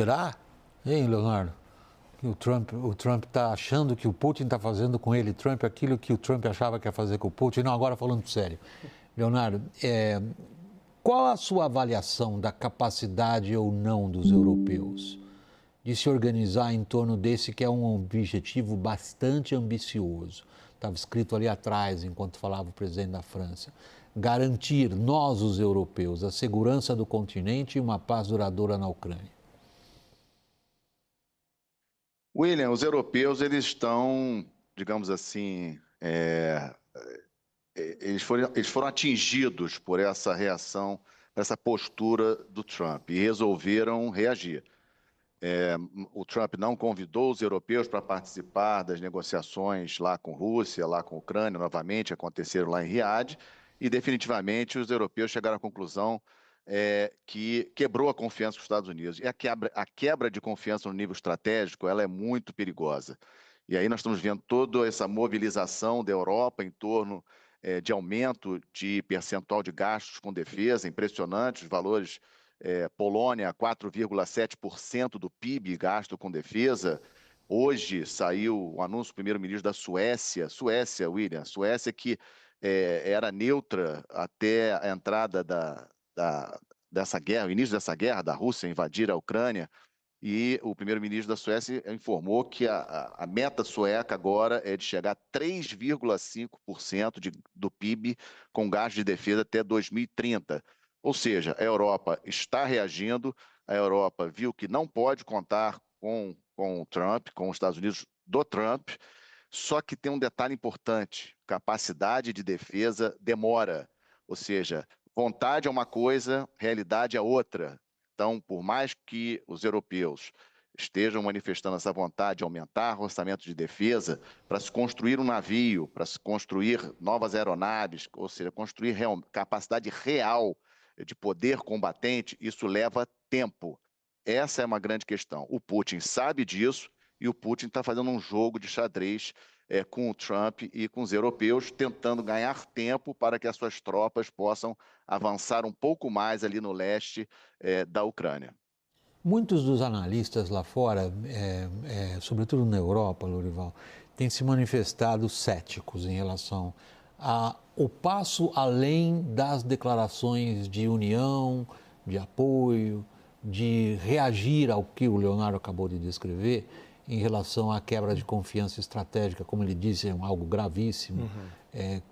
Será? Hein, Leonardo? Que o Trump está achando que o Putin está fazendo com ele, Trump, aquilo que o Trump achava que ia fazer com o Putin. Não, agora falando sério. Leonardo, qual a sua avaliação da capacidade ou não dos europeus de se organizar em torno desse que é um objetivo bastante ambicioso? Estava escrito ali atrás, enquanto falava o presidente da França. Garantir, nós os europeus, a segurança do continente e uma paz duradoura na Ucrânia. William, os europeus, eles estão, digamos assim, eles foram atingidos por essa reação, essa postura do Trump e resolveram reagir. O Trump não convidou os europeus para participar das negociações lá com Rússia, lá com Ucrânia, novamente, aconteceram lá em Riad, e definitivamente os europeus chegaram à conclusão que quebrou a confiança dos Estados Unidos. E a quebra de confiança no nível estratégico, ela é muito perigosa. E aí nós estamos vendo toda essa mobilização da Europa em torno de aumento de percentual de gastos com defesa, impressionante, os valores. Polônia, 4,7% do PIB gasto com defesa. Hoje saiu o anúncio do primeiro-ministro da Suécia, William, Suécia que era neutra até a entrada dessa guerra, o início dessa guerra, da Rússia invadir a Ucrânia, e o primeiro-ministro da Suécia informou que a meta sueca agora é de chegar a 3,5% do PIB com gasto de defesa até 2030. Ou seja, a Europa está reagindo, a Europa viu que não pode contar com o Trump, com os Estados Unidos do Trump, só que tem um detalhe importante: capacidade de defesa demora. Ou seja, vontade é uma coisa, realidade é outra. Então, por mais que os europeus estejam manifestando essa vontade de aumentar o orçamento de defesa para se construir um navio, para se construir novas aeronaves, ou seja, construir capacidade real de poder combatente, isso leva tempo. Essa é uma grande questão. O Putin sabe disso e o Putin está fazendo um jogo de xadrez com o Trump e com os europeus, tentando ganhar tempo para que as suas tropas possam avançar um pouco mais ali no leste da Ucrânia. Muitos dos analistas lá fora, sobretudo na Europa, Lorival, têm se manifestado céticos em relação ao passo além das declarações de união, de apoio, de reagir ao que o Leonardo acabou de descrever em relação à quebra de confiança estratégica, como ele disse, é algo gravíssimo,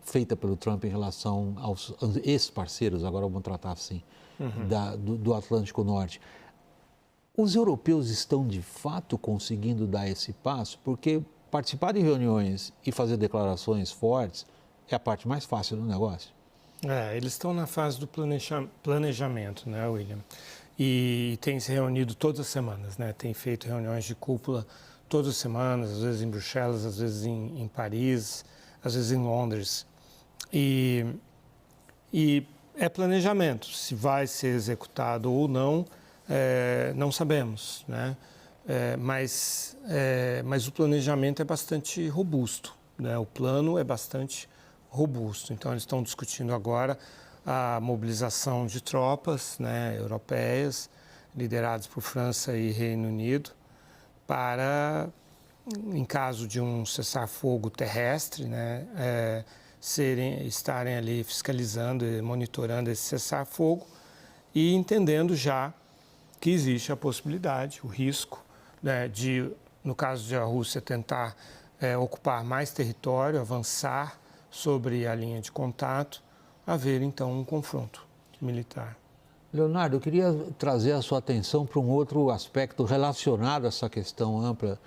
feita pelo Trump em relação aos ex-parceiros, agora vamos tratar assim, do Atlântico Norte. Os europeus estão, de fato, conseguindo dar esse passo? Porque participar de reuniões e fazer declarações fortes é a parte mais fácil do negócio. Eles estão na fase do planejamento, né, William? E tem se reunido todas as semanas, né? Tem feito reuniões de cúpula todas as semanas, às vezes em Bruxelas, às vezes em Paris, às vezes em Londres. E é planejamento. Se vai ser executado ou não, não sabemos, né? Mas o planejamento é bastante robusto, né? O plano é bastante robusto. Então, eles estão discutindo agora a mobilização de tropas, né, europeias, lideradas por França e Reino Unido, para, em caso de um cessar-fogo terrestre, né, estarem ali fiscalizando e monitorando esse cessar-fogo e entendendo já que existe a possibilidade, o risco, né, de, no caso de a Rússia tentar ocupar mais território, avançar sobre a linha de contato, haver então um confronto militar. Leonardo, eu queria trazer a sua atenção para um outro aspecto relacionado a essa questão ampla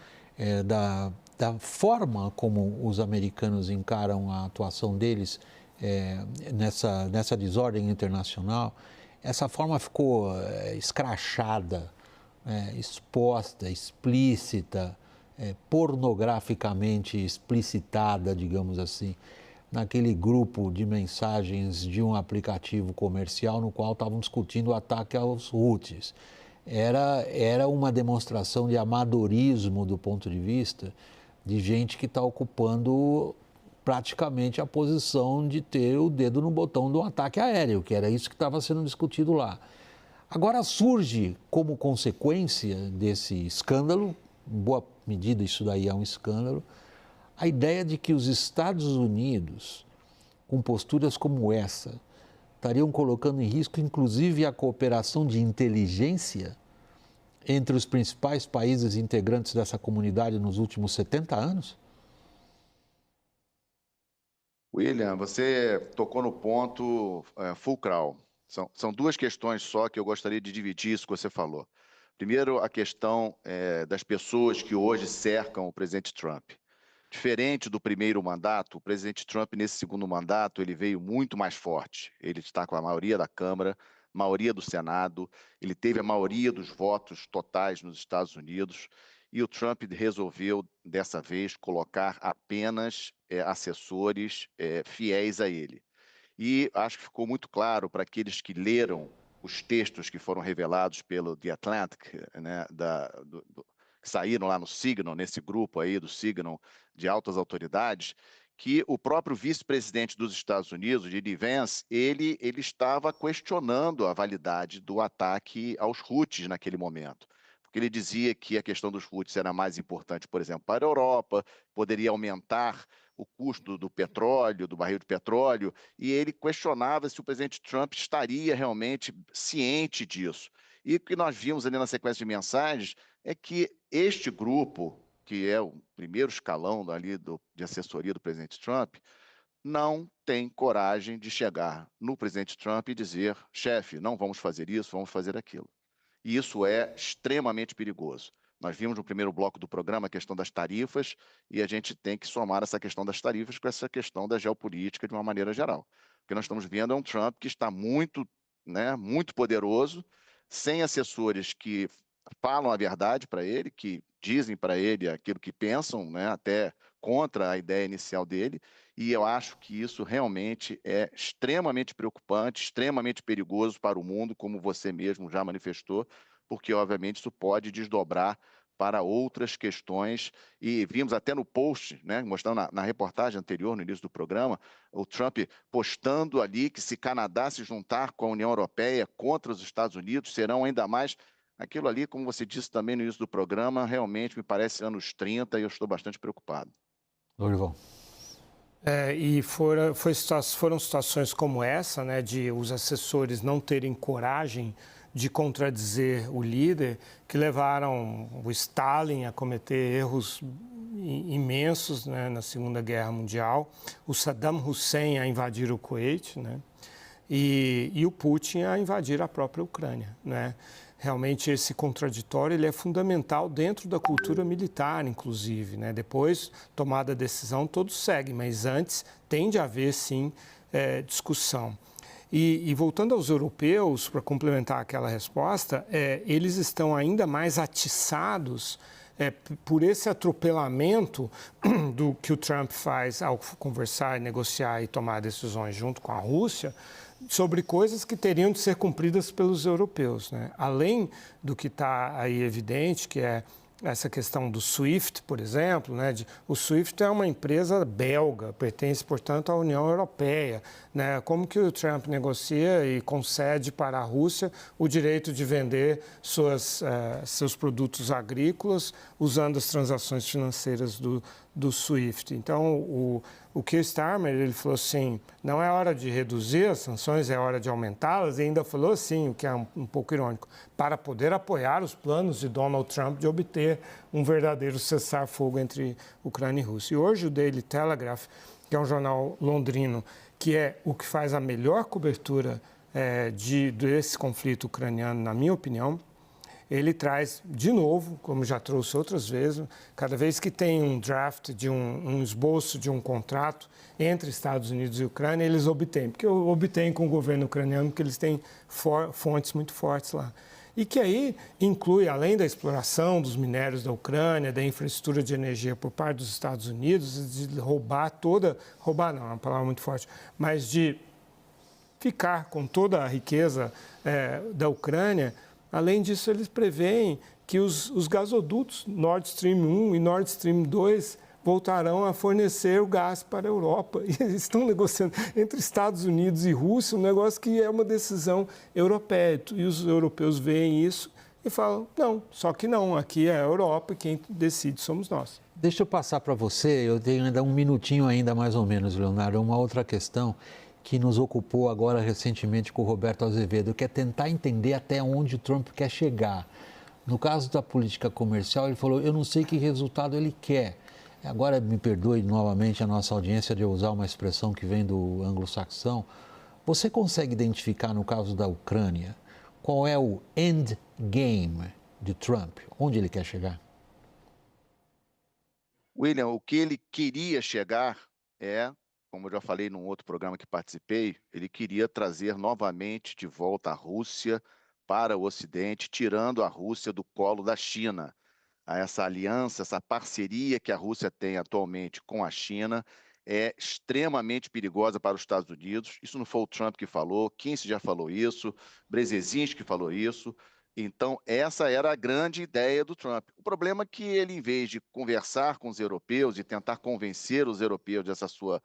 da forma como os americanos encaram a atuação deles nessa desordem internacional. Essa forma ficou escrachada, exposta, explícita, pornograficamente explicitada, digamos assim, naquele grupo de mensagens de um aplicativo comercial no qual estavam discutindo o ataque aos Houthis. Era uma demonstração de amadorismo do ponto de vista de gente que está ocupando praticamente a posição de ter o dedo no botão de um ataque aéreo, que era isso que estava sendo discutido lá. Agora surge, como consequência desse escândalo, em boa medida isso daí é um escândalo, a ideia de que os Estados Unidos, com posturas como essa, estariam colocando em risco, inclusive, a cooperação de inteligência entre os principais países integrantes dessa comunidade nos últimos 70 anos? William, você tocou no ponto fulcral. São duas questões só que eu gostaria de dividir isso que você falou. Primeiro, a questão das pessoas que hoje cercam o presidente Trump. Diferente do primeiro mandato, o presidente Trump, nesse segundo mandato, ele veio muito mais forte. Ele está com a maioria da Câmara, maioria do Senado, ele teve a maioria dos votos totais nos Estados Unidos, e o Trump resolveu, dessa vez, colocar apenas assessores fiéis a ele. E acho que ficou muito claro para aqueles que leram os textos que foram revelados pelo The Atlantic, né, que saíram lá no Signal, nesse grupo aí do Signal de altas autoridades, que o próprio vice-presidente dos Estados Unidos, J.D. Vance, ele estava questionando a validade do ataque aos Houthis naquele momento. Porque ele dizia que a questão dos Houthis era mais importante, por exemplo, para a Europa, poderia aumentar o custo do petróleo, do barril de petróleo, e ele questionava se o presidente Trump estaria realmente ciente disso. E o que nós vimos ali na sequência de mensagens é que este grupo, que é o primeiro escalão ali de assessoria do presidente Trump, não tem coragem de chegar no presidente Trump e dizer: chefe, não vamos fazer isso, vamos fazer aquilo. E isso é extremamente perigoso. Nós vimos no primeiro bloco do programa a questão das tarifas, e a gente tem que somar essa questão das tarifas com essa questão da geopolítica de uma maneira geral. O que nós estamos vendo é um Trump que está muito poderoso, sem assessores que falam a verdade para ele, que dizem para ele aquilo que pensam, né, até contra a ideia inicial dele, e eu acho que isso realmente é extremamente preocupante, extremamente perigoso para o mundo, como você mesmo já manifestou, porque, obviamente, isso pode desdobrar para outras questões, e vimos até no post, né, mostrando na reportagem anterior, no início do programa, o Trump postando ali que se Canadá se juntar com a União Europeia contra os Estados Unidos, serão ainda mais... Aquilo ali, como você disse também no início do programa, realmente me parece anos 30 e eu estou bastante preocupado. Lourival. Foram situações como essa, né, de os assessores não terem coragem de contradizer o líder, que levaram o Stalin a cometer erros imensos, né, na Segunda Guerra Mundial, o Saddam Hussein a invadir o Kuwait, né, e o Putin a invadir a própria Ucrânia, né. Realmente esse contraditório ele é fundamental dentro da cultura militar, inclusive, né? Depois, tomada a decisão, todos seguem, mas antes tem de haver, sim, discussão. E voltando aos europeus, para complementar aquela resposta, eles estão ainda mais atiçados por esse atropelamento do que o Trump faz ao conversar, negociar e tomar decisões junto com a Rússia, sobre coisas que teriam de ser cumpridas pelos europeus, né? Além do que está aí evidente, que é essa questão do SWIFT, por exemplo, né? O SWIFT é uma empresa belga, pertence, portanto, à União Europeia, né? Como que o Trump negocia e concede para a Rússia o direito de vender seus produtos agrícolas usando as transações financeiras do SWIFT? Então, o Keir Starmer, ele falou assim, não é hora de reduzir as sanções, é hora de aumentá-las, e ainda falou assim, o que é um pouco irônico, para poder apoiar os planos de Donald Trump de obter um verdadeiro cessar-fogo entre Ucrânia e Rússia. E hoje o Daily Telegraph, que é um jornal londrino, que é o que faz a melhor cobertura desse conflito ucraniano, na minha opinião, ele traz, de novo, como já trouxe outras vezes, cada vez que tem um draft, um esboço de um contrato entre Estados Unidos e Ucrânia, eles obtêm. Porque obtêm com o governo ucraniano, porque eles têm fontes muito fortes lá. E que aí inclui, além da exploração dos minérios da Ucrânia, da infraestrutura de energia por parte dos Estados Unidos, de roubar não, é uma palavra muito forte, mas de ficar com toda a riqueza da Ucrânia. Além disso, eles preveem que os gasodutos Nord Stream 1 e Nord Stream 2 voltarão a fornecer o gás para a Europa. E eles estão negociando entre Estados Unidos e Rússia, um negócio que é uma decisão europeia. E os europeus veem isso e falam, não, só que não, aqui é a Europa e quem decide somos nós. Deixa eu passar para você, eu tenho ainda um minutinho ainda mais ou menos, Leonardo, uma outra questão que nos ocupou agora recentemente com o Roberto Azevedo, que é tentar entender até onde o Trump quer chegar. No caso da política comercial, ele falou, eu não sei que resultado ele quer. Agora, me perdoe novamente a nossa audiência de eu usar uma expressão que vem do anglo-saxão. Você consegue identificar, no caso da Ucrânia, qual é o end game de Trump? Onde ele quer chegar? William, o que ele queria chegar é, como eu já falei num outro programa que participei, ele queria trazer novamente de volta a Rússia para o Ocidente, tirando a Rússia do colo da China. Essa aliança, essa parceria que a Rússia tem atualmente com a China é extremamente perigosa para os Estados Unidos. Isso não foi o Trump que falou, Kinsey já falou isso, Brzezinski falou isso. Então, essa era a grande ideia do Trump. O problema é que ele, em vez de conversar com os europeus e tentar convencer os europeus dessa sua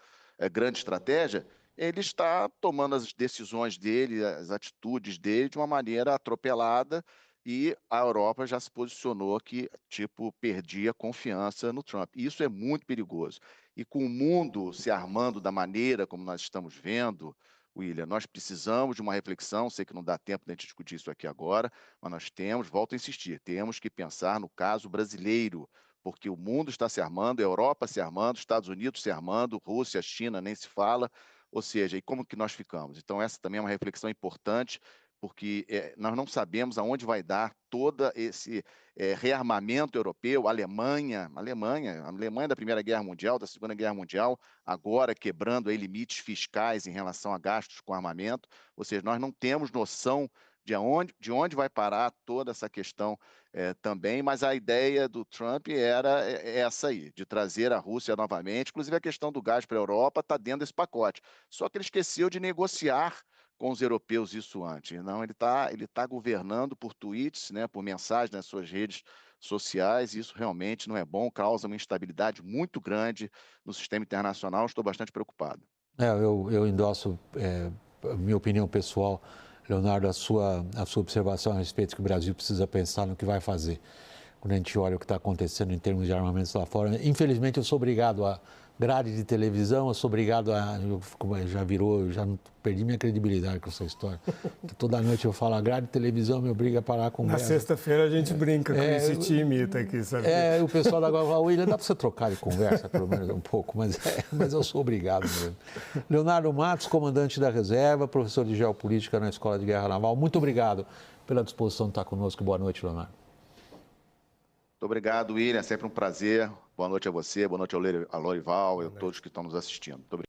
grande estratégia, ele está tomando as decisões dele, as atitudes dele de uma maneira atropelada, e a Europa já se posicionou que, tipo, perdia confiança no Trump. Isso é muito perigoso. E com o mundo se armando da maneira como nós estamos vendo, William, nós precisamos de uma reflexão, sei que não dá tempo de a gente discutir isso aqui agora, mas nós temos, volto a insistir, temos que pensar no caso brasileiro, porque o mundo está se armando, a Europa se armando, Estados Unidos se armando, Rússia, China, nem se fala, ou seja, e como que nós ficamos? Então essa também é uma reflexão importante, porque nós não sabemos aonde vai dar todo esse rearmamento europeu, a Alemanha da Primeira Guerra Mundial, da Segunda Guerra Mundial, agora quebrando aí limites fiscais em relação a gastos com armamento, ou seja, nós não temos noção de onde vai parar toda essa questão também, mas a ideia do Trump era essa aí, de trazer a Rússia novamente, inclusive a questão do gás para a Europa está dentro desse pacote, só que ele esqueceu de negociar com os europeus isso antes. Não, ele tá governando por tweets, né, por mensagens nas suas redes sociais, e isso realmente não é bom, causa uma instabilidade muito grande no sistema internacional. Estou bastante preocupado. Eu endosso, minha opinião pessoal, Leonardo, a sua observação a respeito que o Brasil precisa pensar no que vai fazer quando a gente olha o que está acontecendo em termos de armamentos lá fora. Infelizmente, eu sou obrigado a grade de televisão, eu sou obrigado a... já perdi minha credibilidade com essa história. Toda noite eu falo, a grade de televisão me obriga a parar com... Na sexta-feira a gente brinca com esse time aqui, sabe? O pessoal da agora fala, William, dá para você trocar de conversa, pelo menos um pouco, mas eu sou obrigado mesmo. Leonardo Matos, comandante da reserva, professor de geopolítica na Escola de Guerra Naval, muito obrigado pela disposição de estar conosco. Boa noite, Leonardo. Muito obrigado, William. É sempre um prazer. Boa noite a você, boa noite ao Lorival e a todos que estão nos assistindo. Muito obrigado.